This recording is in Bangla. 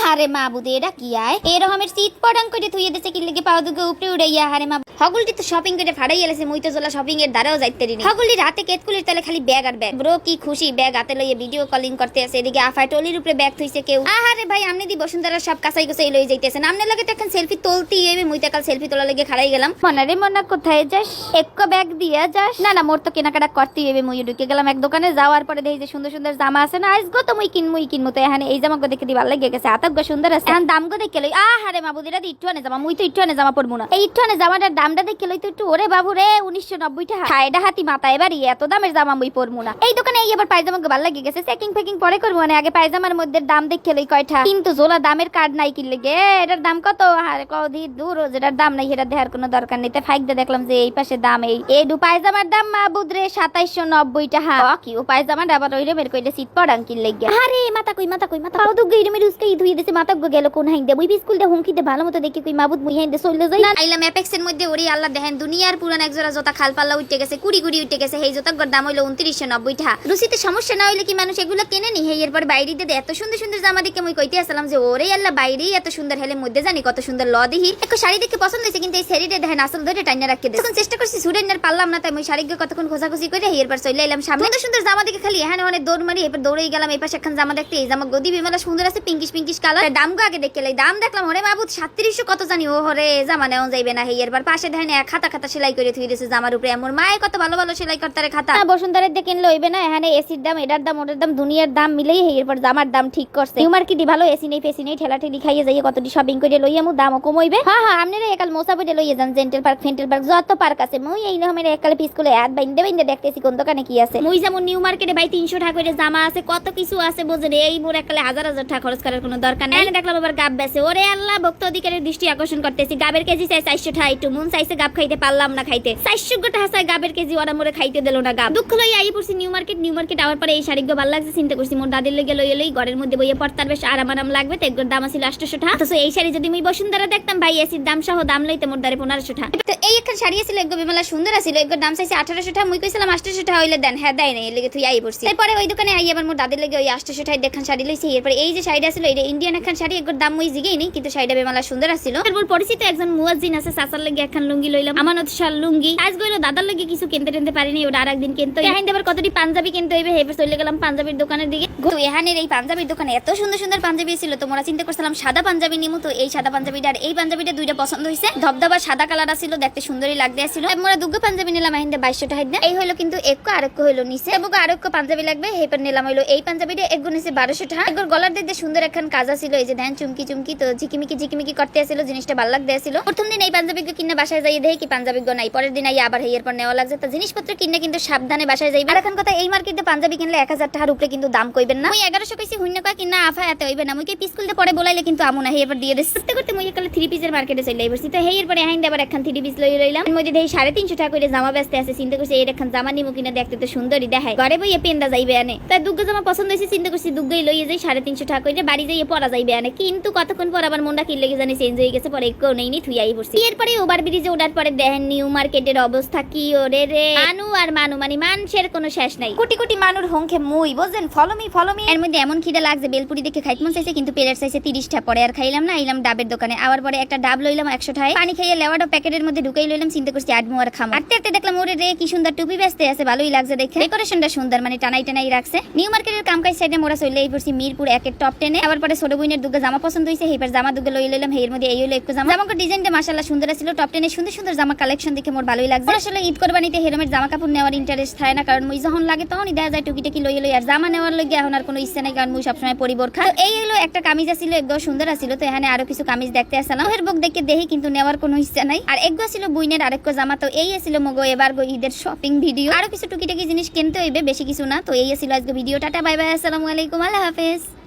আহারে মাবুদে এটা কি আয় এরকমের শীত পড়াং করে থুইয়ে দিছে কি লাগে পাও দুগে উপরে উড়াইয়া হারে মা হগুলটি তো শপিং করে ফাড়াই এলেছে মুই তো জলা শপিং এর দ্বারাও যাইতে রিনি হগুলি রাতে কেতকুলির তলে খালি ব্যাগ আর ব্যাগ ব্রো কি খুশি ব্যাগ হাতে লইয়ে ভিডিও কলিং করতে আছে এদিকে আফাই টলির উপরে ব্যাগ থইছে কেউ আহারে ভাই আমনে দি বসুন্ধরা সব কাঁচাই কাঁচাই লই যাইতেছেন আমনে লাগে তো এখন সেলফি তুলতি এবে মুই তো কাল সেলফি তোলা লাগে খাড়াই গেলাম মনারে মনা কোথায় যাস একো ব্যাগ দিয়া যাস না না মোর তো কেনাকাটা করতে হবে মুই ঢুকে গেলাম এক দোকানে যাওয়ার পরে দেখি যে সুন্দর সুন্দর জামা আছে না আজগো তো মুই কিনমু তো এখানে এই জামা গো দেখে দি ভালো লাগে গেছে আতক গো সুন্দর আছে এখন দাম গো দেখে লই আহারে মাবুদিরা দি ইট্টুয়ানে জামা মুই তো ইট্টুয়ানে জামা পরবো না এই ইট্টুয়ানে জামাটার দামটা দেখে লই তো একটু ওরে বাবু রে 1990 টাকা খায়ডা হাতি মাথা এবারে এত দামের জামা মুই পরবো না এই দোকানে এই আবার পায়জামা গো ভালো লাগে গেছে চেকিং ফেকিং পরে করবো মানে আগে পায়জামার মধ্যে দাম দেখে লই কয়টা কিন্তু জোলা দামের কার্ড নাই কিনলে গে এটার দাম কত আরে কদি দূর যেটার দাম নাই সেটা দেখার কোনো দরকার নেই তাই ফাইক দেখলাম যে এই পাশে দাম এই দু পায়জামার দাম মাবুদ রে 2790 টাকা কি ও পায়জামাটা আবার ওই রে বের কইলে শীত পড়াং কিনলে গে আরে মাথা কই পাও দুগ গইরে মেরে উস্কাই ধুই দিছে মাথা গো গেল কোন হাইন্দে মুই স্কুল দে হুমকি দে ভালো মতো দেখি কই মাবুদ মুই হাইন্দে চলে যাই না আইলাম অ্যাপেক্স এর মধ্যে ওরে আল্লাহ দেখেন দুনিয়ার পুরান এক জোড়া জোতা খাল পাল্লা উঠে গেছে কুড়ি উঠে গেছে এই জোতার দাম হইলো 2990 টাকা রুচিতে সমস্যা না হইলে কি মানুষ এগুলো কেনে নি হেই এরপর বাইরে দে এত সুন্দর সুন্দর জামা দেখে মুই কইতে আসলাম যে ওরে আল্লাহ বাইরেই এত সুন্দর হেলে মধ্যে জানি কত সুন্দর ল দিহি এক শাড়ি দেখে পছন্দ হইছে কিন্তু এই শাড়িটা দেখেন আসল ধরে টাইনা রাখতে দে তখন চেষ্টা করছি সুরেন্নার পারলাম না তাই মুই শাড়িকে কতক্ষণ খোঁজাখুঁজি করে এরপর চলে এলাম সামনে সুন্দর সুন্দর জামা দেখে খালি এখানে অনেক দৌড় মারি এরপর দৌড়েই গেলাম এই পাশে একখান জামা দেখতে এই জামা গদি বিমলা সুন্দর আছে পিঙ্কিশ কালার দাম গো আগে দেখে লাই দাম দেখলাম ওরে মাবুদ 3700 কত জানি ও হরে জামা নেওয়া যাইবে না এরপর পাশে দেখেন এক খাতা সেলাই করে থুই দিয়েছে জামার উপরে আমার মায়ে কত ভালো ভালো সেলাই করতে রে খাতা বসুন্ধরার দেখে কিনলে হইবে না এখানে এসির দাম এটার দাম ওটার দাম দুনিয়ার দাম মিলেই এরপর জামার দাম ঠিক করছে নিউ মার্কেটে ভালো এসি নেই ফেসি নেই ঠেলা ঠেলি খাইয়ে যাইয়ে কতটি শপিং করে লইয়া মু দামও কমইবে হ্যাঁ আপনারা একাল মোসাবুদে লইয়ে যান জেন্টেল পার্ক ফেন্টেল পার্ক যত পার্ক আছে মুই এই রকমের একালে পিস করে এত বাইন্দে দেখতেছি কোন দোকানে কি আছে মুই যেমন নিউ মার্কেটে ভাই 300 টাকা করে জামা আছে কত কিছু আছে বুঝেন এই মোর একালে হাজার টাকা খরচ করার কোনো দরকার নাই দেখলাম আবার গাব বেছে ওরে আল্লাহ ভক্ত অধিকারের দৃষ্টি আকর্ষণ করতেছি গাবের কেজি চাই 400 টাকা একটু মন চাইছে গাব খাইতে পারলাম না খাইতে 400 টাকা চাই গাবের কেজি ওরা মোরে খাইতে দিল না গাব দুঃখ লই আই পড়ছি নিউ মার্কেট আওয়ার পরে এই শাড়িগুলো ভালো লাগছে চিন্তা করছি মোর দাদির লগে লই ঘরের মধ্যে বইয়ে পড়তার বেশ আরাম লাগবে তো এগুলোর দাম ছিল 800 টাকা তো এই শাড়ি যদি মুই বসুন্ধরা দেখতাম ভাই এসির দাম সহ দাম লইতে মোর দারে 1500 টাকা তো এই একটা শাড়ি ছিল একগো বিমলা সুন্দর ছিল এগুলোর দাম চাইছে 1800 টাকা মুই কইছিলাম 800 টাকা হইলে দেন হ্যাঁ দেয় না এর লাগি তুই আই পড়ছি তারপরে ওই দোকানে আই আবার মোর দাদির লগে ওই 800 টাকা দেখান শাড়ি লইছি এরপর এই যে শাড়িটা ছিল এটা ইন্ডিয়ান একখান শাড়ি এগুলোর দাম মুই জিগেই নি কিন্তু শাড়িটা বিমলা সুন্দর ছিল এরপর পরিচিত একজন মুয়াজ্জিন আছে চাচার লাগি একখান লুঙ্গি লইলাম আমানত শাল লুঙ্গি আজ গইলো দাদার লাগি কিছু কিনতে পারিনি ওটা আরেকদিন কিনতে এখান আবার কতটি পাঞ্জাবি কিনতে হইবে হেবে চলে গেলাম পাঞ্জাবির দোকানের দিকে তো এখানের এই পাঞ্জাবির দোকানে এত সুন্দর সুন্দর পাঞ্জাবি ছিল তোমরা চিন্তা করছিলাম সাদা পাঞ্জাবি নিমু তো এই সাদা পাঞ্জাবিটা আর এই পাঞ্জাবিটা দুইটা পছন্দ হইছে ধবধবা সাদা কালার ছিল দেখতে সুন্দরই লাগতে ছিল আমরা দুগো পাঞ্জাবি নিলাম এখানে 2200 টাকা এই হলো কিন্তু একো আরেকো হলো নিচে এবং আরেকো পাঞ্জাবি লাগবে হেপার নিলাম হলো এই পাঞ্জাবিটা একগো নিচে 1200 টাকা একগোর গলার দিকে সুন্দর একখান কাজা ছিল এই যে ধ্যান চুমকি তো ঝিকিমিকি করতে ছিল জিনিসটা ভালো লাগতে ছিল প্রথম দিন এই পাঞ্জাবিকে কিনা বাসায় যাইয়ে দেখি কি পাঞ্জাবি গো নাই পরের দিন আই আবার হেয়ার পর নেওয়া লাগছে তো জিনিসপত্র কিনা কিন্তু সাবধানে বাসায় যাইবে আর এখন কথা এই মার্কেটে পাঞ্জাবি কিনলে 1000 টাকার উপরে কিন্তু দাম কইবেন না মুই 1100 কইছি হুইন্য কয় কিনা আফা এত হইবে না মুই কি পিসকুলতে পরে বলাইলে কিন্তু আমু না হেয়ার পর দিয়ে দিস করতে মুই একালে 3 পিসের মার্কেটে চলে আইবছি তো হেয়ার পরে আইন আবার একখান 3 পিস লইলাম এর মধ্যে দেই 350 টাকা করে জামা বেচতে আছে চিন্তা করছি এই একখান জামা নিমু কিনা দেখতে তো সুন্দরই দেখায় ঘরে বইয়ে পেন্দা যাইবে আনে তাই দুগ্গো জামা পছন্দ হইছে চিন্তা করছি দুগ্গই লইয়ে যাই 350 টাকা করে বাড়ি যাইয়ে পরা যাইবে আনে কিন্তু কতক্ষণ পর আবার মনটা কি লেগে জানি চেঞ্জ হয়ে গেছে পরে একও নেই নি থুই আই পড়ছি এরপরে ওভার ব্রিজে ওঠার পরে দেখেন নিউ মার্কেটের অবস্থা কি ওরে রে মানু মানে মানুষের কোনো শেষ নাই কোটি মানুষ হংখে মুই বুঝেন ফলো মি এর মধ্যে এমন খিদা লাগছে বেলপুরি দেখে খাইতে মন চাইছে কিন্তু পেলেট চাইছে 30 টাকা পরে আর খাইলাম না আইলাম ডাবের দোকানে আবার পরে একটা ডাব লইলাম 100 টাকায় পানি খাইয়ে লেওয়াটা প্যাকেটের মধ্যে ঢুকাই লইলাম চিন্তা করছি আডমু আর খাম আটতে দেখলাম ওরে রে কি সুন্দর টুপি বেচতে আছে ভালোই লাগছে দেখে ডেকোরেশনটা সুন্দর মানে টানাই রাখছে নিউ মার্কেটের কামকাজ সাইডে মোরা চলে এই পড়ছি মিরপুর একের টপ 10 আবার পরে ছোট বইনের দুগা জামা পছন্দ হইছে হেবার জামা দুগা লইলাম হের মধ্যে এই হলো একটু জামার ডিজাইনটা মাশাআল্লাহ সুন্দর ছিল টপ 10 এর সুন্দর জামা কালেকশন দেখে মোর ভালোই লাগছে আসলে ঈদ কুরবানিতে হেরমের জামা কাপড় নেওয়ার ইন্টারেস্ট থাকে না কারণ মুই যখন লাগে তখনই দেখা যায় টুকিটাকি লই আর জামা নেওয়ার লাগি এখন আর কোনো ইচ্ছা নাই কারণ মুই সবসময় পরিবর্খা তো এই হলো একটা কামিজ ছিল একদম সুন্দর ছিল তো এখানে আরো কিছু কামিজ দেখতে আসলাম এর বুক দেখে দেখি কিন্তু নেওয়ার কোনো ইচ্ছা নাই আর একগো ছিল বুইনের আরেকো জামা তো এই ছিল মগো এবার গো ঈদের শপিং ভিডিও আরো কিছু টুকিটাকি জিনিস কিনতে হইবে বেশি কিছু না তো এই ছিল আজকে ভিডিও টাটা বাই বাই আসসালামু আলাইকুম আল্লাহ হাফেজ।